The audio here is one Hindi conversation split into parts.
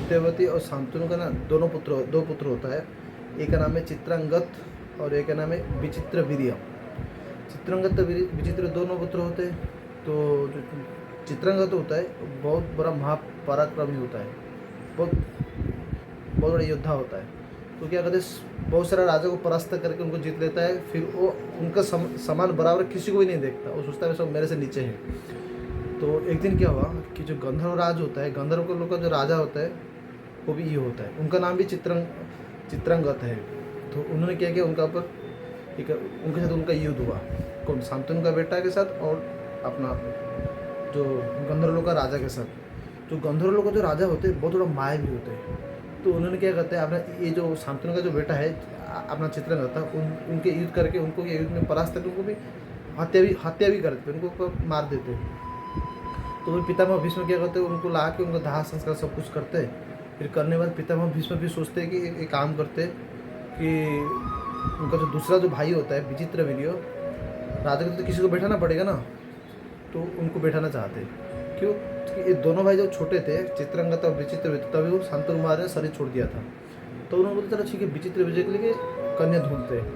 सत्यवती और शांतनु का ना दो पुत्र होता है। एक का नाम है चित्रांगत और एक का नाम है विचित्र वीर्य। चित्रांगत और विचित्र दोनों पुत्र होते हैं। तो जो चित्रांगत होता है बहुत बड़ा महापराक्रमी होता है, बहुत बहुत बड़ा योद्धा होता है। तो क्या कहते हैं, बहुत सारा राजा को परास्त करके उनको जीत लेता है। फिर वो उनका समान बराबर किसी को भी नहीं देखता, वो सोचता है सब मेरे से नीचे है। तो एक दिन क्या हुआ कि जो गंधर्व राज होता है, गंधर्व के लोग का जो राजा होता है वो भी ये होता है, उनका नाम भी चित्रांगत है। तो उन्होंने क्या किया, उनका ऊपर उनके साथ उनका युद्ध हुआ, कौन, शांतनु का बेटा के साथ और अपना जो गंधर्व लोग का राजा के साथ। जो गंधर्व लोग का जो राजा होते हैं बहुत थोड़ा माया भी होते हैं। तो उन्होंने क्या करते हैं, अपना ये जो शांतनु का जो बेटा है अपना चित्रांगत था, उनके युद्ध करके उनको ये युद्ध में परास्त करके उनको भी हत्या भी करते, उनको मार देते। तो वो पितामह भीष्म क्या करते हैं, उनको ला के उनका दाह संस्कार सब कुछ करते हैं। फिर करने के बाद पितामह भीष्म भी सोचते हैं कि एक काम करते कि उनका जो दूसरा जो भाई होता है विचित्र वीर्य, राजा को तो किसी को बैठाना पड़ेगा ना, तो उनको बैठाना चाहते हैं। क्यों कि ये दोनों भाई जो छोटे थे, चित्रांगत और विचित्र वीर्य, तभी वो शांतनु महाराज ने शरीर छोड़ दिया था। तो उन्होंने बोला चलो ठीक है, विचित्र वीर्य के लिए कन्या ढूंढते हैं।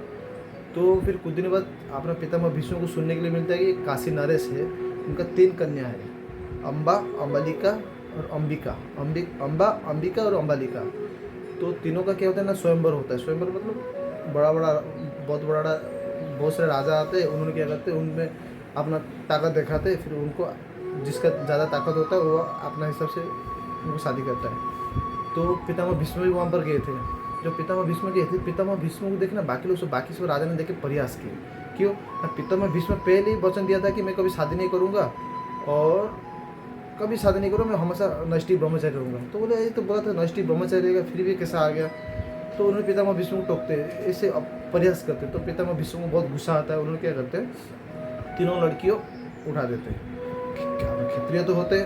तो फिर कुछ दिन बाद अपना पितामह भीष्म को सुनने के लिए मिलता है कि काशी नरेश है, उनका 3 कन्या है, अम्बा, अम्बालिका और अंबिका। अम्बा, अंबिका और अम्बालिका। तो तीनों का क्या होता है ना, स्वयंवर होता है। स्वयंवर मतलब बहुत सारे राजा आते हैं, उन्होंने क्या करते हैं, उनमें अपना ताकत दिखाते, फिर उनको जिसका ज़्यादा ताकत होता है वो अपना हिसाब से उनको शादी करता है। तो पितामह भीष्म भी वहाँ पर गए थे। जो पितामह भीष्म गए थे, पितामह भीष्म को देखना बाकी सब राजा ने देखे प्रयास किए। क्यों, पितामह भीष्म पहले ही वचन दिया था कि मैं कभी शादी नहीं करूँगा और कभी शादी नहीं करूँ, मैं हमेशा नष्टि ब्रह्मचारी रहूँगा। तो बोले ये तो बोला था नष्टि ब्रह्मचारी रहेगा, फिर भी कैसा आ गया। तो उन्होंने पितामह भीष्म को टोकते, ऐसे प्रयास करते। तो पितामह भीष्म को बहुत गुस्सा आता है, उन्होंने क्या करते हैं, तीनों लड़कियों उठा देते हैं। क्षत्रिय तो होते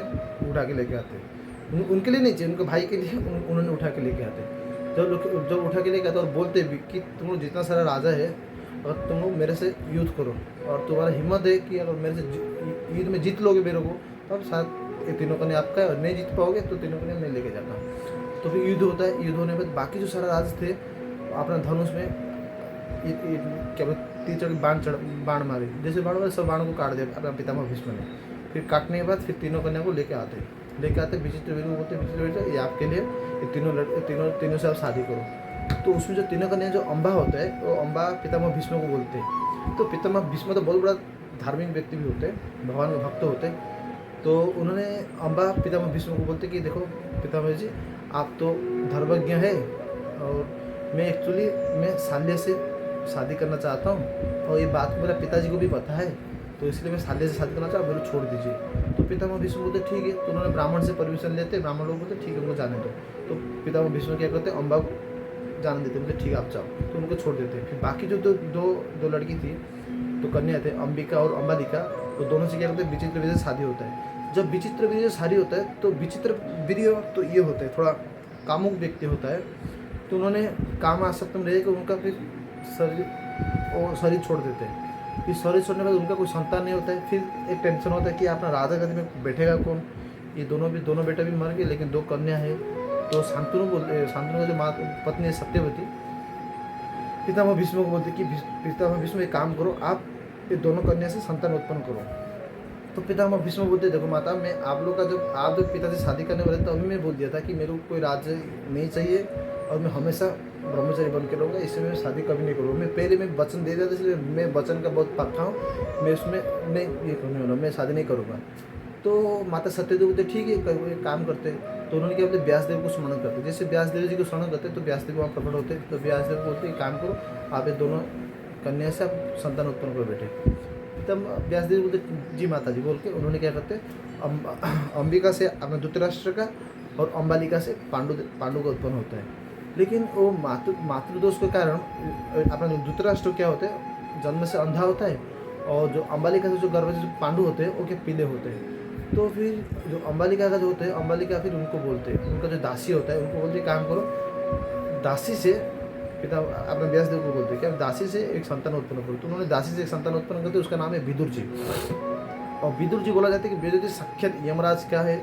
उठा के लेके आते हैं, उनके लिए नहीं चाहिए, उनके भाई के लिए उन्होंने उठा के लेके आते। जब उठा के लेके आते और बोलते भी कि तुम लोग जितना सारा राजा है और तुम लोग मेरे से युद्ध करो, और तुम्हारा हिम्मत है कि अगर मेरे से युद्ध में जीत लोगे मेरे को, तब शायद ये तीनों कन्या आपका है, और नहीं जीत पाओगे तो तीनों कन्या मैं लेके जाता हूँ। तो फिर युद्ध होता है। युद्ध होने के बाद बाकी जो सारा राज थे अपना धनुष में क्या बोलते बाण मारे, जैसे बाण मारे सब बाणों को काट दिया अपना पितामह भीष्म ने। फिर काटने के बाद फिर तीनों कन्या को लेके आते विचित्र वीर्य बोलते, विचित्र वीर्य ये आपके लिए, ये तीनों से आप शादी करो। तो उसमें जो तीनों कन्या जो अम्बा होता है, वो अम्बा पितामह भीष्म को बोलते हैं। तो पितामह भीष्म तो बहुत बड़ा धार्मिक व्यक्ति भी होते हैं, भगवान के भक्त होते हैं। तो उन्होंने अम्बा पितामह भीष्म को बोलते कि देखो पितामह जी, आप तो धर्मज्ञ है और मैं शाल्य से शादी करना चाहता हूँ, और ये बात मेरा पिताजी को भी पता है, तो इसलिए मैं शाल्य से शादी करना चाहता हूँ, मेरे छोड़ दीजिए। तो पितामह भीष्म बोलते ठीक है। तो उन्होंने ब्राह्मण से परमिशन लेते, ब्राह्मण लोग बोलते ठीक है उनको जाने दो। तो पितामह भीष्म क्या करते, अम्बा को जाने देते, बोलते ठीक है आप जाओ, तो उनको छोड़ देते। फिर बाकी जो दो लड़की थी, तो कन्या थे अंबिका और अम्बालिका, तो दोनों से क्या करते हैं, विचित्र वीर्य से शादी होता है। जब विचित्र वीर्य से शादी होता है तो विचित्र वीर्य तो ये होता है थोड़ा कामुक व्यक्ति होता है। तो उन्होंने काम आसक्त में रह कर उनका फिर शरीर छोड़ देते हैं। फिर शरीर छोड़ने के बाद उनका कोई संतान नहीं होता है। फिर एक टेंशन होता है कि अपना राजा गद्दी में बैठेगा कौन। ये दोनों बेटा भी मर गए, लेकिन 2 कन्या है। तो शांतनु का जो माँ पत्नी है सत्यवती, पितामह भीष्म को बोलते कि पितामह भीष्म एक काम करो, आप ये दोनों कन्या से संतान उत्पन्न करो। तो पितामह भीष्म बोलते देखो माता, मैं आप लोग का जब आप जब पिता से शादी करने वाले तो अभी मैं बोल दिया था कि मेरे को कोई राज्य नहीं चाहिए और मैं हमेशा ब्रह्मचारी बन के रहूँगा, इससे मैं शादी कभी नहीं करूँगा। मैं पहले मैं वचन दे दिया था, इसलिए मैं वचन का बहुत पक्का हूँ, मैं उसमें नहीं ये करने वाला, मैं शादी नहीं करूँगा। तो माता सत्यदेव बोलते ठीक है काम करते। तो उन्होंने क्या बोलते, व्यासदेव को स्मरण करते। जैसे व्यासदेव जी को स्मरण करते तो व्यासदेव वहाँ प्रकट होते। तो व्यासदेव बोलते काम करो, आप ये दोनों कन्या से आप संतान उत्पन्न कर बैठे। तब व्यासदेव बोलते जी माता जी बोल के उन्होंने क्या करते, अंबिका से अपना धृतराष्ट्र का और अम्बालिका से पांडु का उत्पन्न होता है। लेकिन वो मातृदोष के कारण अपना जो धृतराष्ट्र क्या होते हैं, जन्म से अंधा होता है, और जो अम्बालिका से जो गर्भ से जो पांडु होते हैं वो क्या पीले होते हैं। तो फिर जो अम्बालिका का जो होते हैं, अम्बालिका फिर उनको बोलते हैं, उनका जो दासी होता है उनको बोलते काम करो, दासी से पिता अपने व्यासदेव को बोलते हैं कि आप दासी से एक संतान उत्पन्न करो। तो उन्होंने दासी से एक संतान उत्पन्न करते, उसका नाम है विदुर जी। और विदुर जी बोला जाता है कि विदुर जी साक्षात यमराज क्या है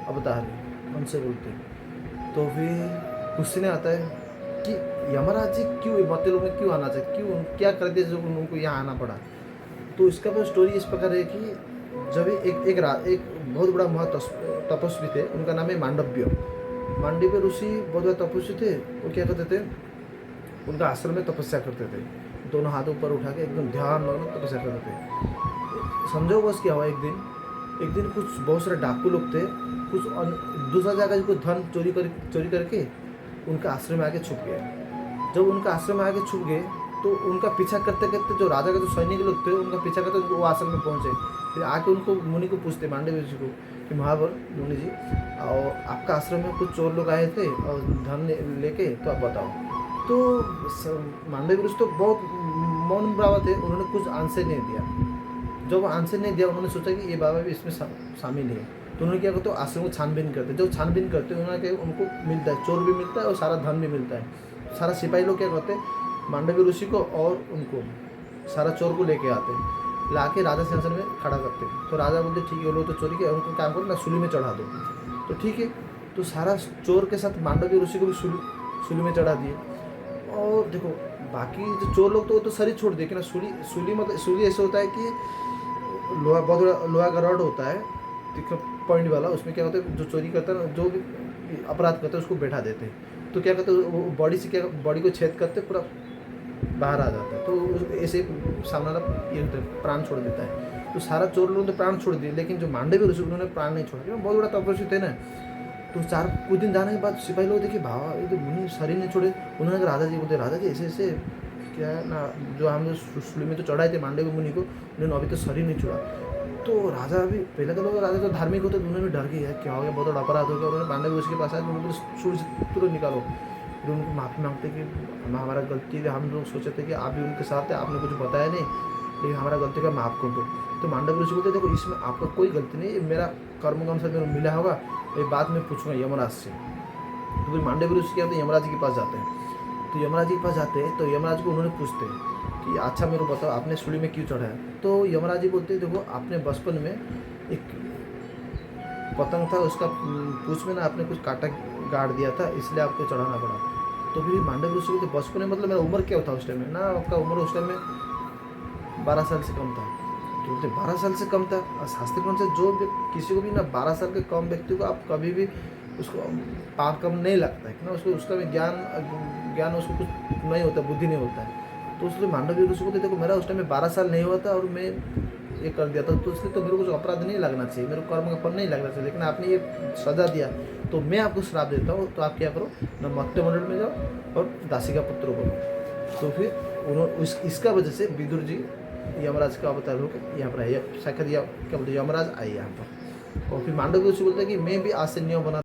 अवतार है, उनसे बोलते हैं। तो फिर क्वेश्चन आता है कि यमराज जी क्यों मत्ते लोग में क्यों आना चाहिए, क्यों क्या कर दिया जो उनको यहाँ आना पड़ा। तो इसका भी स्टोरी इस प्रकार है कि जब एक बहुत बड़ा तपस्वी थे, उनका नाम है मांडव्य ऋषि। बहुत बड़ा तपस्वी थे। वो क्या करते थे, उनका आश्रम में तपस्या करते थे, दोनों हाथ ऊपर उठा के एकदम ध्यान लगना तपस्या करते थे। समझो बस क्या हुआ, एक दिन कुछ बहुत सारे डाकू लोग थे, कुछ दूसरा जगह को धन चोरी करके उनका आश्रम में आके छुप गए। जब उनका आश्रम में आके छुप गए तो उनका पीछा करते करते जो राजा के जो सैनिक लोग थे उनका पीछा करते वो आश्रम में पहुंचे। फिर आके उनको मुनि को पूछते, मांडव्य ऋषि को, कि महावर मुनि जी, और आपका आश्रम में कुछ चोर लोग आए थे और धन लेके, तो आप बताओ। तो मांडव्य ऋषि तो बहुत मौन ब्रावा थे, उन्होंने कुछ आंसर नहीं दिया। जब आंसर नहीं दिया, उन्होंने सोचा कि ये बाबा भी इसमें शामिल है। तो उन्होंने क्या करते, आश्रम को छानबीन करते। जब छानबीन करते उन्होंने क्या, उनको मिलता है, चोर भी मिलता है और सारा धन भी मिलता है। सारा सिपाही लोग क्या करते, मांडव्य ऋषि को और उनको सारा चोर को लेके आते, ला के राजा सिंहासन में खड़ा करते। तो राजा बोलते ठीक है, वो लोग तो चोरी किया, उनको काम करो ना, सूली में चढ़ा दो। तो ठीक है, तो सारा चोर के साथ मांडव्य ऋषि को भी सूली में चढ़ा दिए। और देखो बाकी जो चोर लोग तो वो तो शरीर छोड़ दिए कि ना, सूली मतलब सूली ऐसे होता है कि लोहा, बहुत बड़ा लोहा का रॉड होता है पॉइंट वाला, उसमें क्या होता है, जो चोरी करता है, जो भी अपराध करता है उसको बैठा देते हैं। तो क्या करते हैं, वो बॉडी से क्या, बॉडी को छेद करते पूरा बाहर आ जाता है। तो ऐसे सामने वाला ये प्राण छोड़ देता है। तो सारा चोर लोगों ने प्राण छोड़ दिए, लेकिन जो मांडव्य ऋषि उन्होंने प्राण नहीं छोड़ा, बहुत बड़ा तपस्वी थे ना। तो कुछ दिन जाने के बाद सिपाही लोग देखे, भावा ये तो मुनि शरीर नहीं छोड़े। उन्होंने राजा जी बोलते, राजा जी ऐसे ऐसे क्या है ना, जो हम लोग सूली में तो चढ़ाए थे मांडव्य मुनि को, उन्होंने अभी तो शरीर नहीं छोड़ा। तो राजा भी पहले तो लोग, राजा तो धार्मिक होते, उन्होंने भी डर गया, क्या हो गया, बहुत बड़ा अपराध हो गया। उन्होंने मांडव्य ऋषि के पास आया, उन्होंने सूर्य तुरंत निकालो। फिर उनको माफ़ी मांगते कि हमारा गलती है, हम लोग सोचे थे कि आप भी उनके साथ थे, आपने कुछ बताया नहीं, लेकिन हमारा गलती का माफ़ कर दो। तो मांडव्य ऋषि बोलते, देखो इसमें आपका कोई गलती नहीं, ये मेरा कर्म के अनुसार मेरे मिला होगा, ये बात मैं पूछूंगा यमराज से। तो फिर मांडव्य ऋषि क्या होते हैं, यमराज के पास जाते हैं। तो यमराज जी के पास जाते हैं, तो यमराज को उन्होंने पूछते हैं कि अच्छा मेरे को बताओ, आपने सूली में क्यों चढ़ाया। तो यमराज जी बोलते हैं, देखो आपने बचपन में एक पतंग था, उसका पूछ में ना आपने कुछ कांटा गाड़ दिया था, इसलिए आपको चढ़ाना पड़ा। तो फिर मांडव्य ऋषि बोलते, बचपन में मतलब मेरा उम्र क्या था उस टाइम में ना, आपका उम्र उस टाइम में 12 साल से कम था। तो बोलते 12 साल से कम था, और शास्त्रीय क्रम से जो किसी को भी ना 12 साल के कम व्यक्ति को आप कभी भी उसको पाप कम नहीं लगता है ना, उसको उसका भी ज्ञान उसको कुछ नहीं होता, बुद्धि नहीं होता है। तो उसलिए मांडव्य ऋषि को देखो मेरा उस टाइम में 12 साल नहीं हुआ था और मैं ये कर दिया था, तो इसलिए तो मेरे को कुछ अपराध नहीं लगना चाहिए, मेरे को कर्म का फल नहीं लगना चाहिए, लेकिन आपने ये सजा दिया तो मैं आपको श्राप देता हूँ। तो आप क्या करो न, मत्स्य मंडल में जाओ और दासी का पुत्र बनो। तो फिर उन्होंने इसका वजह से विदुर जी यमराज का अवतार होकर यहाँ पर आए, शायद क्या बोलते यमराज आए यहाँ पर। और फिर मांडव्य ऋषि बोलते हैं कि मैं भी आज से नियम बना